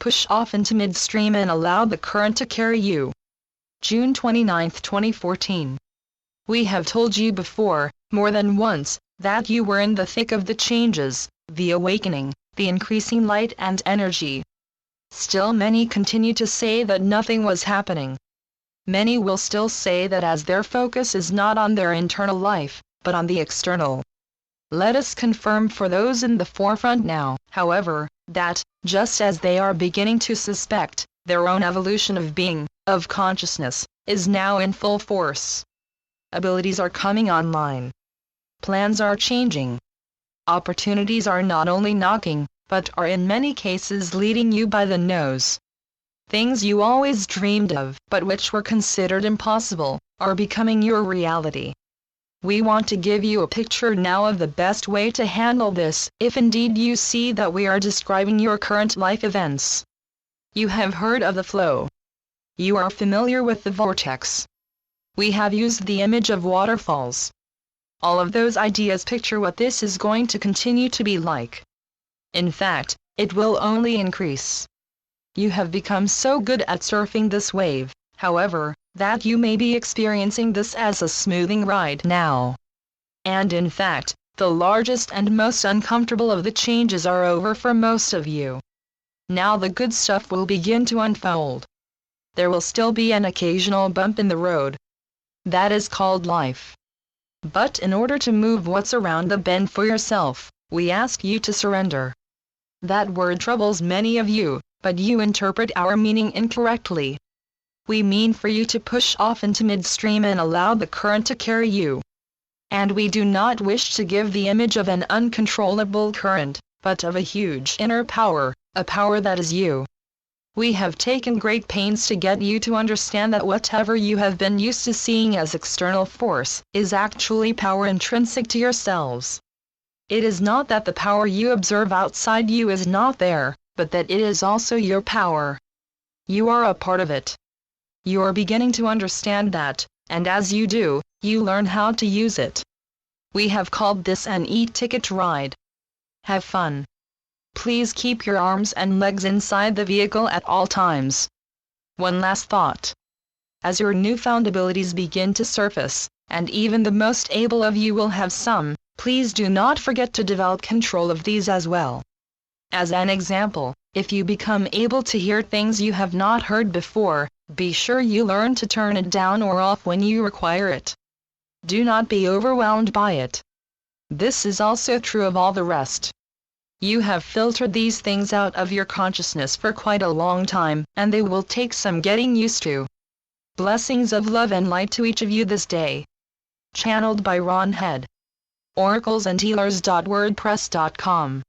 push off into midstream and allow the current to carry you. June 29, 2014. We have told you before, more than once, that you were in the thick of the changes, the awakening, the increasing light and energy. Still many continue to say that nothing was happening. Many will still say that as their focus is not on their internal life, but on the external. Let us confirm for those in the forefront now, however, that, just as they are beginning to suspect, their own evolution of being, of consciousness, is now in full force. Abilities are coming online. Plans are changing. Opportunities are not only knocking, but are in many cases leading you by the nose. Things you always dreamed of, but which were considered impossible, are becoming your reality. We want to give you a picture now of the best way to handle this, if indeed you see that we are describing your current life events. You have heard of the flow. You are familiar with the vortex. We have used the image of waterfalls. All of those ideas picture what this is going to continue to be like. In fact, it will only increase. You have become so good at surfing this wave, however, that you may be experiencing this as a smoothing ride now. And in fact, the largest and most uncomfortable of the changes are over for most of you. Now the good stuff will begin to unfold. There will still be an occasional bump in the road. That is called life. But in order to move what's around the bend for yourself, we ask you to surrender. That word troubles many of you, but you interpret our meaning incorrectly. We mean for you to push off into midstream and allow the current to carry you. And we do not wish to give the image of an uncontrollable current, but of a huge inner power, a power that is you. We have taken great pains to get you to understand that whatever you have been used to seeing as external force, is actually power intrinsic to yourselves. It is not that the power you observe outside you is not there, but that it is also your power. You are a part of it. You are beginning to understand that, and as you do, you learn how to use it. We have called this an e-ticket ride. Have fun. Please keep your arms and legs inside the vehicle at all times. One last thought. As your newfound abilities begin to surface, and even the most able of you will have some, please do not forget to develop control of these as well. As an example, if you become able to hear things you have not heard before, be sure you learn to turn it down or off when you require it. Do not be overwhelmed by it. This is also true of all the rest. You have filtered these things out of your consciousness for quite a long time, and they will take some getting used to. Blessings of love and light to each of you this day. Channeled by Ron Head. oraclesandhealers.wordpress.com